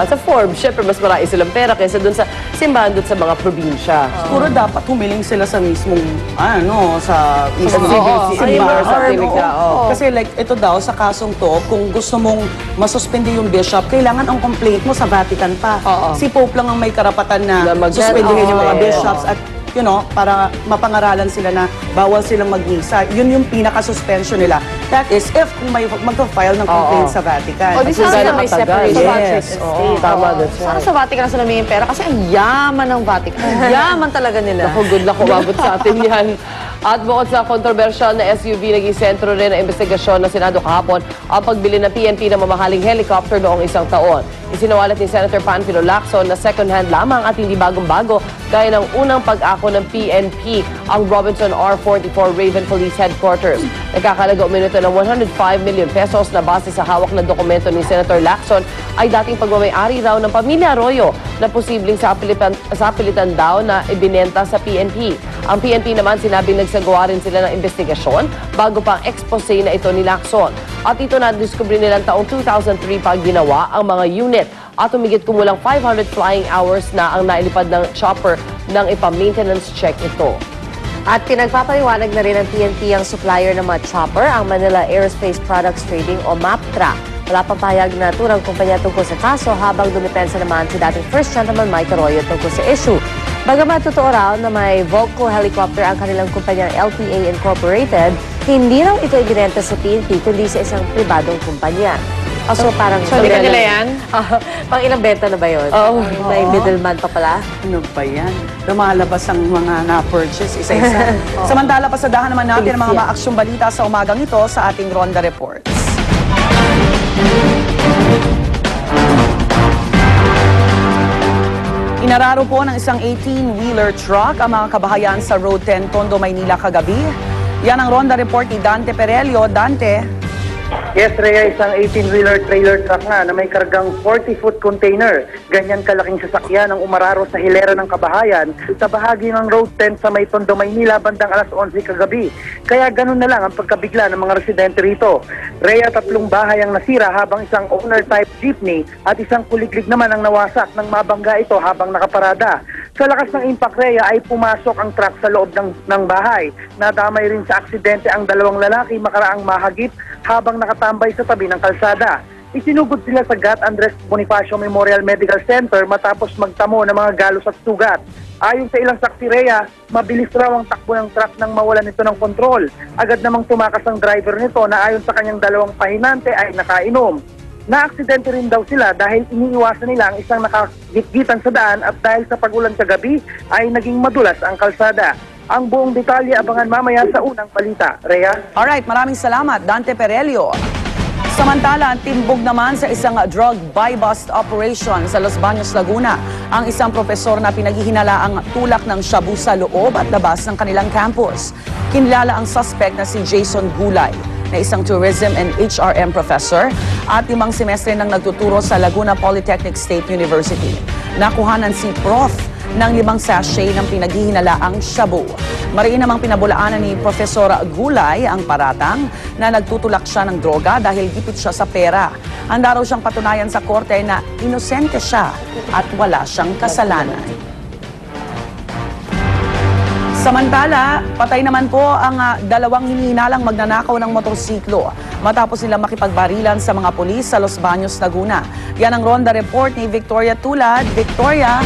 Sa Forbes, syempre mas marami silang pera kaysa dun sa simbahan dun sa mga probinsya. Siguro dapat humiling sila sa mismong, sa mismong simbahan. Kasi like, ito daw, sa kasong to, kung gusto mong masuspindi yung bishop, kailangan ang complaint mo sa Vatican pa. Si Pope lang ang may karapatan na suspendihin yung mga bishops at para mapangaralan sila na bawal silang mag-misa. Yun yung pinaka-suspension nila. That is, if kung may magpa-file ng complaint sa Vatican. O, di sana may separation of church and state. Tama, that's Sana right. sa Vatican sila may pera kasi ang yaman ng Vatican. Ang yaman talaga nila. Ako, good luck umabot sa atin yan. At bukod sa kontrobersyal na SUV, naging sentro rin ng investigasyon ng Senado kahapon ang pagbili ng PNP ng mamahaling helicopter noong isang taon. Isinawalat ni Senator Panfilo Lacson na second-hand lamang at hindi bagong-bago gaya ng unang pag-ako ng PNP ang Robinson R44 Raven Police Headquarters. Nagkakalaga uminoto ng 105 million pesos na base sa hawak na dokumento ni Senator Lacson ay dating pagmamay-ari raw ng pamilya Arroyo na posibleng sapilitan daw na ibinenta sa PNP. Ang PNP naman sinabing nagsagawa rin sila ng investigasyon bago pa ang expose na ito ni Lacson. At ito na diskubre nilang taong 2003 pa ginawa ang mga unit at humigit kumulang 500 flying hours na ang nailipad ng chopper nang ipa-maintenance check ito. At pinagpapaliwanag na rin ng PNP ang supplier ng mga chopper, ang Manila Aerospace Products Trading o MAPTRA. Wala pang pahayag na turang kumpanya tungkol sa kaso habang dumipensa naman si dating First Gentleman Mike Arroyo tungkol sa issue. Bagamat totoo raw na may Volco helicopter ang kanilang kumpanyang LPA Incorporated, hindi raw ito ibinenta sa PNP kundi sa isang pribadong kumpanya. So parang... So, di kanila yan? Pang ilang benta na ba yun? May middleman pa pala? Ano ba yan? Lumalabas ang mga na-purchase isa-isa. Samantala, pasadahan naman natin ang mga maaksyong balita sa umagang ito sa ating Ronda Reports. Inararo po ng isang 18-wheeler truck ang mga kabahayan sa Road 10, Tondo, Maynila kagabi. Yan ang Ronda Report ni Dante Perelio. Dante. Yes, Rhea, isang 18-wheeler trailer truck nga na may kargang 40-foot container. Ganyan kalaking sasakyan ang umararo sa hilera ng kabahayan sa bahagi ng Road 10 sa may Tondo, Maynila bandang alas 11 kagabi. Kaya ganun na lang ang pagkabigla ng mga residente rito. Rhea, 3 bahay ang nasira habang isang owner-type jeepney at isang kuliglig naman ang nawasak nang mabangga ito habang nakaparada. Sa lakas ng impact, Rhea, ay pumasok ang truck sa loob ng bahay. Nadamay rin sa aksidente ang 2 lalaki makaraang mahagip habang nakatambay sa tabi ng kalsada. Isinugod sila sa Gat Andres Bonifacio Memorial Medical Center matapos magtamo ng mga galos at sugat. Ayon sa ilang saksi, Rhea, mabilis raw ang takbo ng truck nang mawalan nito ng kontrol. Agad namang tumakas ang driver nito na ayon sa kanyang 2 pahinante ay nakainom. Na-aksidente rin daw sila dahil iniiwasan nila ang isang nakagitgitan sa daan at dahil sa pagulan kagabi ay naging madulas ang kalsada. Ang buong detalye abangan mamaya sa unang balita. Rhea? Alright, maraming salamat, Dante Perelio. Samantala, timbog naman sa isang drug buy-bust operation sa Los Baños, Laguna ang isang profesor na pinaghihinala ang tulak ng shabu sa loob at labas ng kanilang campus. Kinilala ang suspect na si Jason Gulay, na isang tourism and HRM professor at 5 semestre nang nagtuturo sa Laguna Polytechnic State University. Nakuhanan si Prof ng 5 sachet ng pinaghihinalaang shabu. Mariin namang pinabulaanan ni Professor Gulay ang paratang na nagtutulak siya ng droga dahil gipit siya sa pera. Handa raw siyang patunayan sa korte na inosente siya at wala siyang kasalanan. Samantala, patay naman po ang 2 hinihinalang magnanakaw ng motorsiklo matapos silang makipagbarilan sa mga pulis sa Los Baños, Laguna. Yan ang Ronda Report ni Victoria Tulad. Victoria.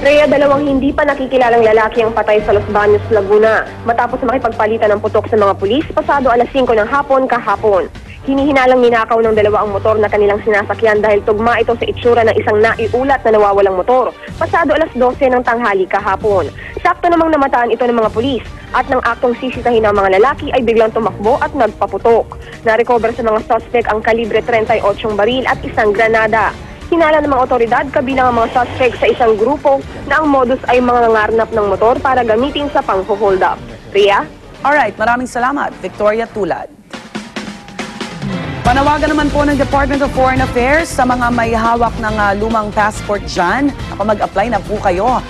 Rhea, 2 hindi pa nakikilalang lalaki ang patay sa Los Baños, Laguna matapos makipagpalitan ng putok sa mga pulis pasado alas 5 ng hapon kahapon. Hinihinalang ninakaw ng 2 ang motor na kanilang sinasakyan dahil tugma ito sa itsura ng isang naiulat na nawawalang motor pasado alas 12 ng tanghali kahapon. Sakto namang namataan ito ng mga pulis at ng aktong sisitahin ng mga lalaki ay biglang tumakbo at nagpaputok. Na-recover sa mga suspect ang kalibre 38 baril at isang granada. Hinala ng mga otoridad kabilang ang mga suspect sa isang grupo na ang modus ay mga nangarnap ng motor para gamitin sa pang-hold up. Rhea? Alright, maraming salamat, Victoria Tulad. Panawagan naman po ng Department of Foreign Affairs sa mga may hawak ng lumang passport dyan. Mag-apply na po kayo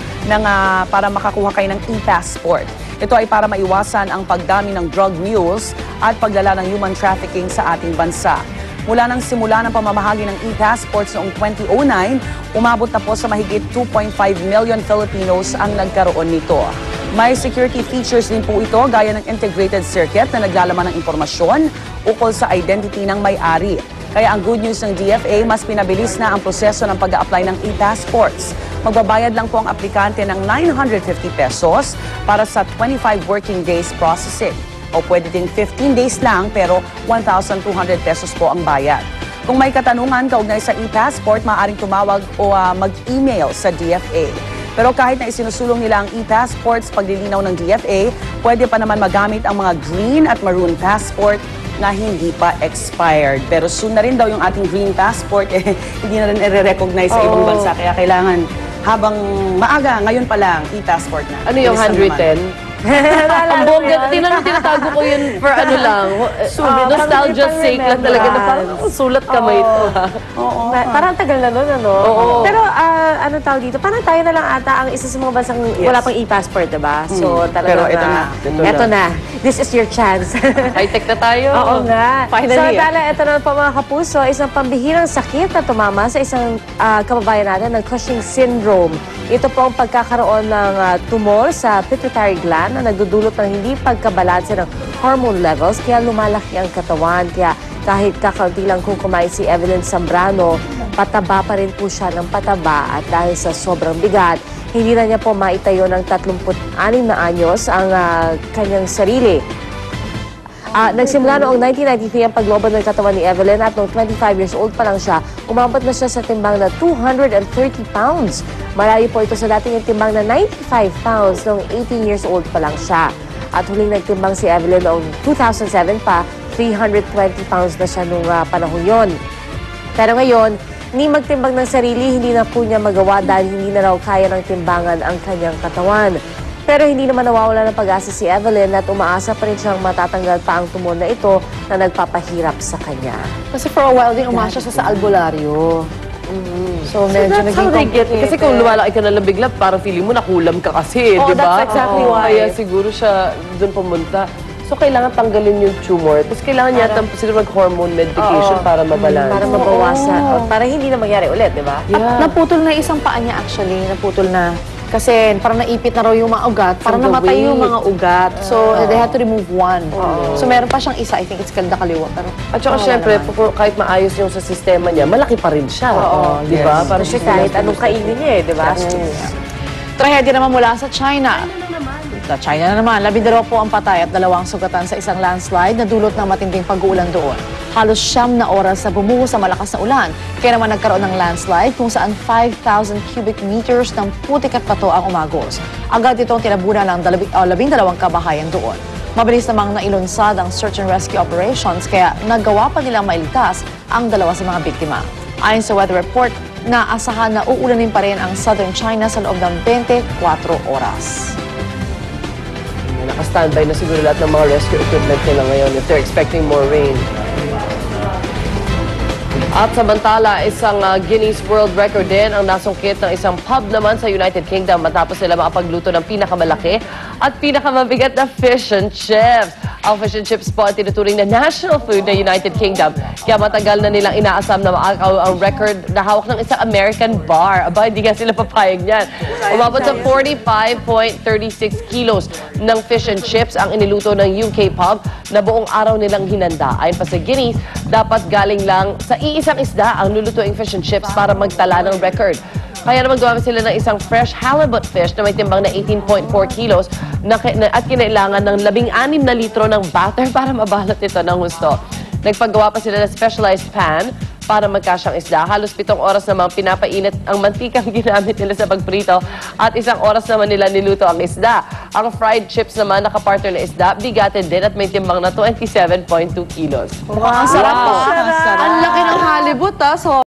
para makakuha kayo ng e-passport. Ito ay para maiwasan ang pagdami ng drug mules at paglala ng human trafficking sa ating bansa. Mula nang simula ng pamamahagi ng e-passports noong 2009, umabot na po sa mahigit 2.5 million Filipinos ang nagkaroon nito. May security features din po ito gaya ng integrated circuit na naglalaman ng impormasyon ukol sa identity ng may-ari. Kaya ang good news ng DFA, mas pinabilis na ang proseso ng pag-a-apply ng e-passports. Magbabayad lang po ang aplikante ng 950 pesos para sa 25 working days processing. O pwede ding 15 days lang pero 1,200 pesos po ang bayad. Kung may katanungan kaugnay sa e-passport, maaaring tumawag o mag-email sa DFA. Pero kahit na isinusulong nila ang e-passports paglilinaw ng DFA, pwede pa naman magamit ang mga green at maroon passport na hindi pa expired. Pero soon na rin daw yung ating green passport, hindi na rin i-recognize sa ibang bansa. Kaya kailangan habang maaga, ngayon pa lang, e-passport na. Ano yung 110? Ang bongga, tinatago ko yun for ano lang. Nostalgia's sake lang talaga na parang sulat kamay ito. Parang tagal na nun, ano? Pero ano tawag dito? Parang tayo na lang ata ang isa sa mga bansang wala pang e-passport, diba? So talagang Pero ito na. This is your chance. High-tech na tayo. Oo nga. Finally. So, ito na po mga kapuso, isang pambihirang sakit na tumama sa isang kababayan natin ng Cushing syndrome. Ito po ang pagkakaroon ng tumor sa pituitary gland na nagdudulot ng hindi pagkabalanse ng hormone levels kaya lumalaki ang katawan. Kaya kahit kakaunti lang kung kumain si Evelyn Zambrano, pataba pa rin po siya ng pataba at dahil sa sobrang bigat, hindi na niya po maitayo ng 36 na anyos ang kanyang sarili. Nagsimula noong 1993 ang paglobo ng katawan ni Evelyn at noong 25 years old pa lang siya, umabot na siya sa timbang na 230 pounds. Malayo po ito sa dating timbang na 95 pounds noong 18 years old pa lang siya. At huling nagtimbang si Evelyn noong 2007 pa, 320 pounds na siya noong panahon yon. Pero ngayon, ni magtimbang ng sarili, hindi na po niya magawa dahil hindi na raw kaya ng timbangan ang kanyang katawan. Pero hindi naman nawawala ng pag-asa si Evelyn at umaasa pa rin siyang matatanggal pa ang tumor na ito na nagpapahirap sa kanya. Kasi for a while din umasya siya sa albularyo. So medyo That's how naging they get. complicated. Kasi kung lumalaki ka na lang bigla, parang feeling mo nakulam ka kasi, Oh, di ba? that's exactly why. Kaya siguro siya doon pumunta. So kailangan tanggalin yung tumor. Tapos kailangan yata siguro mag-hormone medication para mabalance. Para mabawasan. O, para hindi na mangyari ulit, di ba? At naputol na isang paa niya actually, naputol na. Kasi parang naipit na raw yung mga ugat, parang From the namatay yung weight. mga ugat. So they had to remove one. So meron pa siyang isa, I think it's kanda kaliwa. Pero At saka syempre, kahit maayos yung sa sistema niya, malaki pa rin siya. Di ba? Parang Kasi kahit anong kainin niya eh, di ba? trahedya naman mula sa China. Sa China na naman, 12 po ang patay at 2 sugatan sa isang landslide na dulot ng matinding pag-uulan doon. Halos 9 na oras na bumuho sa malakas na ulan. Kaya naman nagkaroon ng landslide kung saan 5,000 cubic meters ng putik at bato ang umagos. Agad itong tinabunan ng 12 kabahayan doon. Mabilis namang nailunsad ang search and rescue operations kaya nagawa pa nilang mailigtas ang 2 sa mga biktima. Ayon sa weather report, naasahan na uulanin pa rin ang southern China sa loob ng 24 oras. Naka-standby na siguro lahat ng mga rescue equipment nila ngayon if they're expecting more rain. At samantala, isang Guinness World Record din ang nasungkit ng isang pub naman sa United Kingdom matapos sila makapagluto ng pinakamalaki at pinakamabigat na fish and chips. Ang fish and chips po ang tinuturing na national food ng United Kingdom. Kaya matagal na nilang inaasam na maakaw ang record na hawak ng isang American bar. Aba, hindi nga sila papayag niyan. Umabot sa 45.36 kilos ng fish and chips ang iniluto ng UK pub na buong araw nilang hinanda. Ayon pa sa Guinness, dapat galing lang sa iisang isda ang lulutuing fish and chips para magtala ng record. Kaya naman gumamit sila ng isang fresh halibut fish na may timbang na 18.4 kilos at kinailangan ng 16 na litro ng batter para mabalot ito ng husto. Nagpagawa pa sila ng specialized pan para magkasyang isda. Halos 7 oras namang pinapainit ang mantikang ginamit nila sa pagprito at 1 oras naman nila niluto ang isda. Ang fried chips naman nakapartner na isda, bigatin din at may timbang na 27.2 kilos. Ang sarap po. Ang laki ng halibut, So